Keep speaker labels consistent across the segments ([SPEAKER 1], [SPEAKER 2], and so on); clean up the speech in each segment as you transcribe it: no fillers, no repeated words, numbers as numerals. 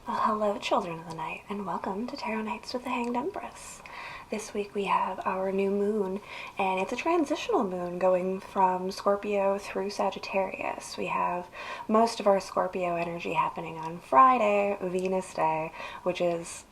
[SPEAKER 1] Well, hello, children of the night, and welcome to Tarot Nights with the Hanged Empress. This week we have our new moon, and it's a transitional moon going from Scorpio through Sagittarius. We have most of our Scorpio energy happening on Friday, Venus Day, which is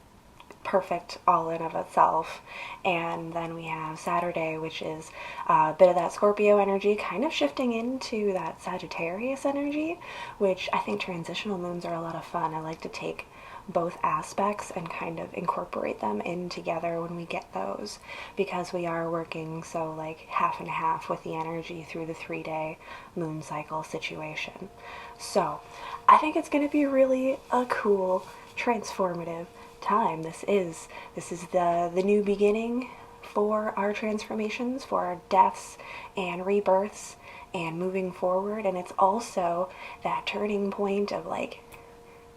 [SPEAKER 1] perfect all in of itself, and then we have Saturday, which is a bit of that Scorpio energy kind of shifting into that Sagittarius energy, which I think transitional moons are a lot of fun. I like to take both aspects and kind of incorporate them in together when we get those, because we are working so like half and half with the energy through the 3-day moon cycle situation. So I think it's going to be really a cool transformative time. This is the new beginning for our transformations, for our deaths and rebirths and moving forward, and it's also that turning point of like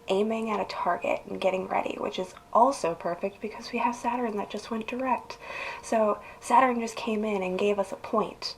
[SPEAKER 1] aiming at a target and getting ready, which is also perfect because we have Saturn that just went direct. So Saturn just came in and gave us a point,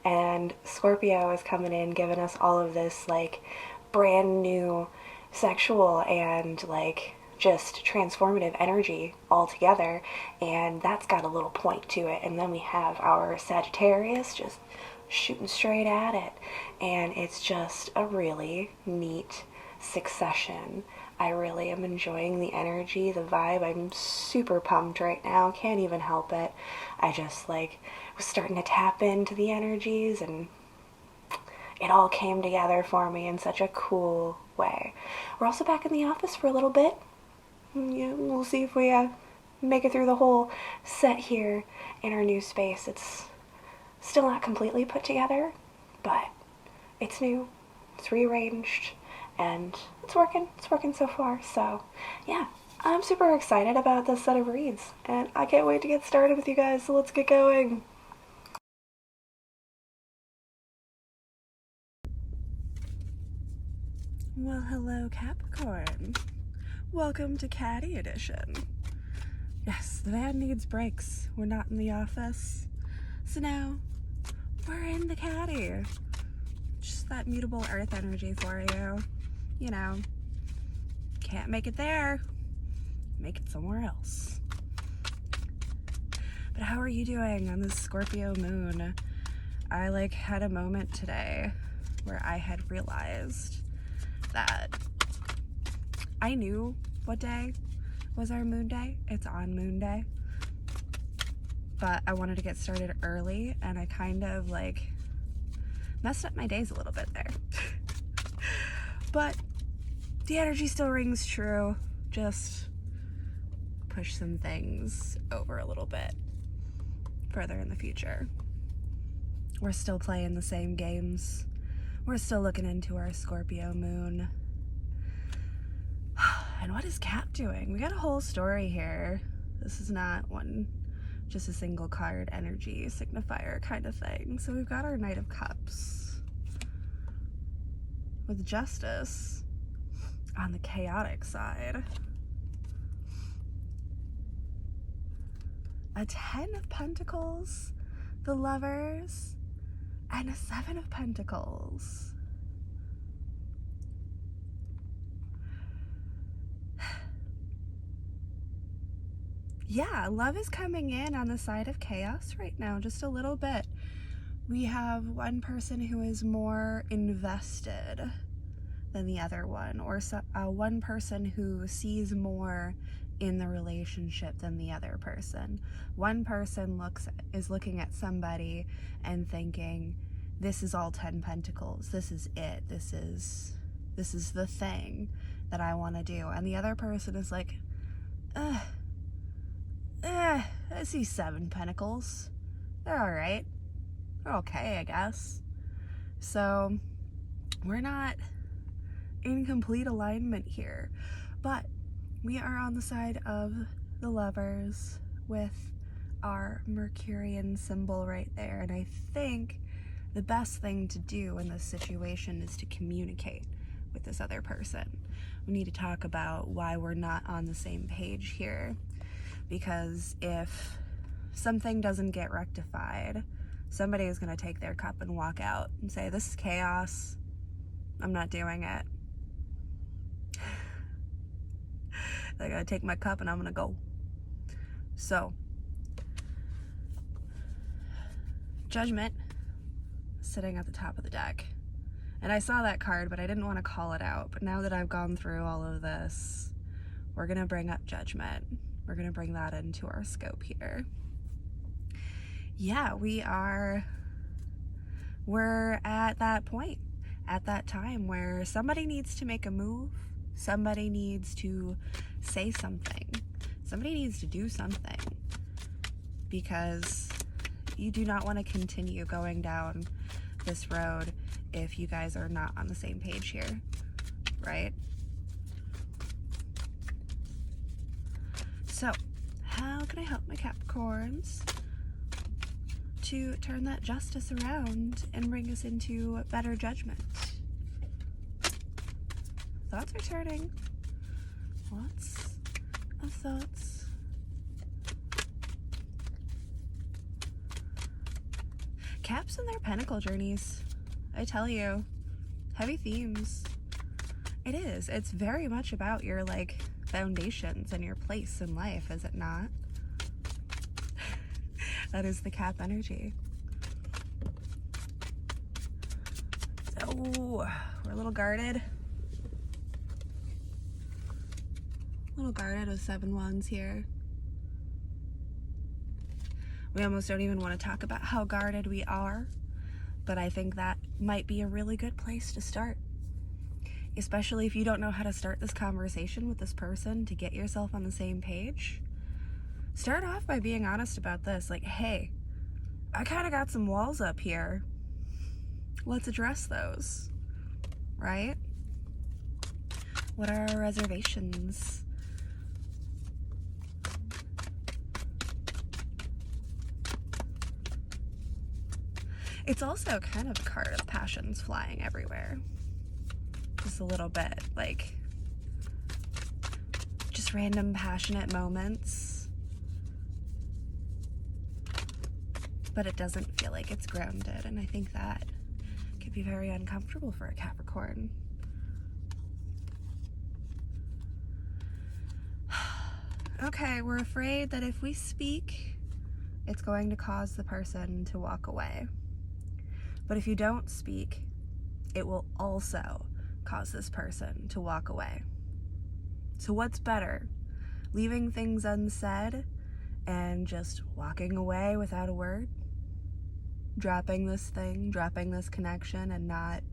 [SPEAKER 1] and Scorpio is coming in giving us all of this like brand new sexual and like just transformative energy all together, and that's got a little point to it. And then we have our Sagittarius just shooting straight at it, and it's just a really neat succession. I really am enjoying the energy, the vibe. I'm super pumped right now, can't even help it. I just like was starting to tap into the energies, and it all came together for me in such a cool way. We're also back in the office for a little bit. Yeah, we'll see if we make it through the whole set here in our new space. It's still not completely put together, but it's new, it's rearranged, and it's working. It's working so far. So yeah, I'm super excited about this set of reads, and I can't wait to get started with you guys. So let's get going. Well, hello, Capricorn. Welcome to Caddy Edition. Yes, the van needs brakes. We're not in the office. So now, we're in the Caddy. Just that mutable earth energy for you. You know, can't make it there, make it somewhere else. But how are you doing on this Scorpio moon? I like had a moment today where I had realized that I knew what day was our moon day. It's on moon day. But I wanted to get started early, and I kind of like messed up my days a little bit there. But the energy still rings true. Just push some things over a little bit further in the future. We're still playing the same games. We're still looking into our Scorpio moon. And what is Cap doing? We got a whole story here. This is not just a single card energy signifier kind of thing. So we've got our Knight of Cups with Justice on the chaotic side. A 10 of Pentacles, the Lovers, and a 7 of Pentacles. Yeah, love is coming in on the side of chaos right now, just a little bit. We have one person who is more invested than the other one, or one person who sees more in the relationship than the other person. One person is looking at somebody and thinking, this is all 10 Pentacles, this is it, this is the thing that I want to do. And the other person is like, I see 7 Pentacles. They're all right. They're okay, I guess. So we're not in complete alignment here, but we are on the side of the Lovers with our Mercurian symbol right there. And I think the best thing to do in this situation is to communicate with this other person. We need to talk about why we're not on the same page here. Because if something doesn't get rectified, somebody is going to take their cup and walk out and say, this is chaos, I'm not doing it. I gotta take my cup and I'm gonna go. So, Judgment, sitting at the top of the deck. And I saw that card, but I didn't want to call it out. But now that I've gone through all of this, we're gonna bring up Judgment. We're gonna bring that into our scope here. Yeah, we're at that point, at that time where somebody needs to make a move, somebody needs to say something, somebody needs to do something, because you do not want to continue going down this road if you guys are not on the same page here, right? So, how can I help my Capricorns to turn that justice around and bring us into better judgment? Thoughts are turning. Lots of thoughts. Caps and their pentacle journeys. I tell you, heavy themes. It is. It's very much about your, like, foundations and your place in life, is it not? That is the Cap energy. So, we're a little guarded. A little guarded with 7 wands here. We almost don't even want to talk about how guarded we are, but I think that might be a really good place to start. Especially if you don't know how to start this conversation with this person to get yourself on the same page. Start off by being honest about this. Like, hey, I kind of got some walls up here. Let's address those, right? What are our reservations? It's also kind of a card of passions flying everywhere. Just a little bit, like, just random passionate moments. But it doesn't feel like it's grounded, and I think that could be very uncomfortable for a Capricorn. Okay, we're afraid that if we speak, it's going to cause the person to walk away. But if you don't speak, it will also cause this person to walk away. So what's better? Leaving things unsaid and just walking away without a word? Dropping this thing, dropping this connection, and not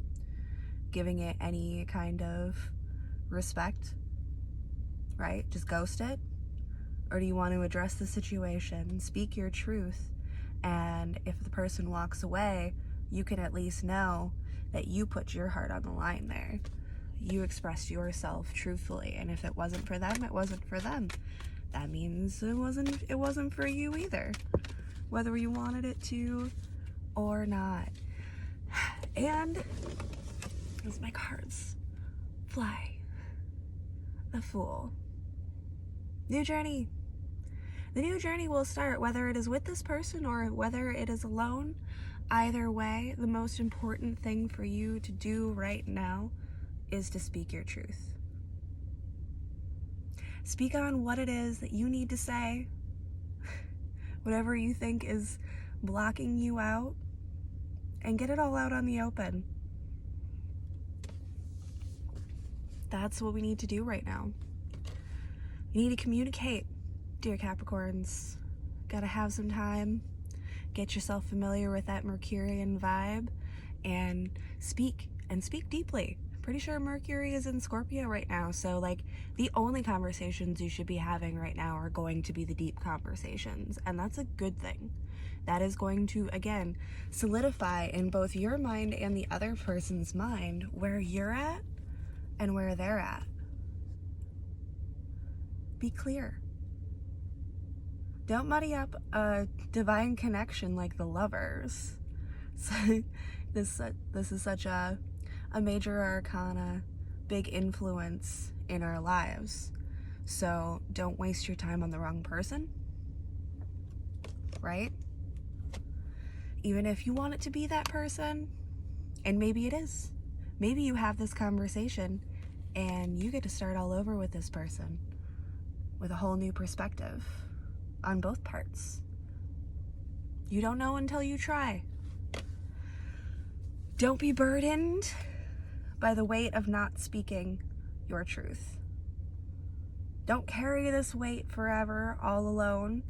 [SPEAKER 1] giving it any kind of respect, right? Just ghost it? Or do you want to address the situation, speak your truth, and if the person walks away, you can at least know that you put your heart on the line there. You expressed yourself truthfully, and if it wasn't for them, it wasn't for them. That means it wasn't for you either, whether you wanted it to or not. And as my cards fly, the Fool. New journey. The new journey will start, whether it is with this person or whether it is alone. Either way, the most important thing for you to do right now is to speak your truth. Speak on what it is that you need to say. Whatever you think is blocking you out, and get it all out on the open. That's what we need to do right now. You need to communicate, dear Capricorns. Gotta have some time. Get yourself familiar with that Mercurian vibe and speak deeply. Pretty sure Mercury is in Scorpio right now, so like the only conversations you should be having right now are going to be the deep conversations, and that's a good thing. That is going to, again, solidify in both your mind and the other person's mind where you're at and where they're at. Be clear. Don't muddy up a divine connection like the Lovers. So this is such a major arcana, big influence in our lives. So don't waste your time on the wrong person, right? Even if you want it to be that person, and maybe it is. Maybe you have this conversation and you get to start all over with this person. with a whole new perspective on both parts. You don't know until you try. Don't be burdened by the weight of not speaking your truth. Don't carry this weight forever all alone.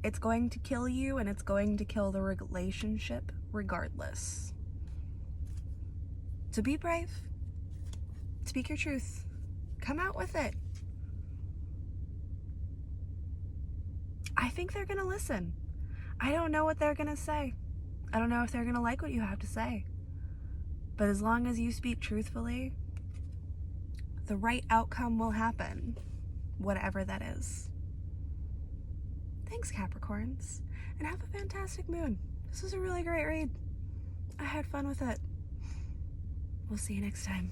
[SPEAKER 1] It's going to kill you, and it's going to kill the relationship regardless. So be brave. Speak your truth. Come out with it. I think they're going to listen. I don't know what they're going to say. I don't know if they're going to like what you have to say. But as long as you speak truthfully, the right outcome will happen, whatever that is. Thanks, Capricorns, and have a fantastic moon. This was a really great read. I had fun with it. We'll see you next time.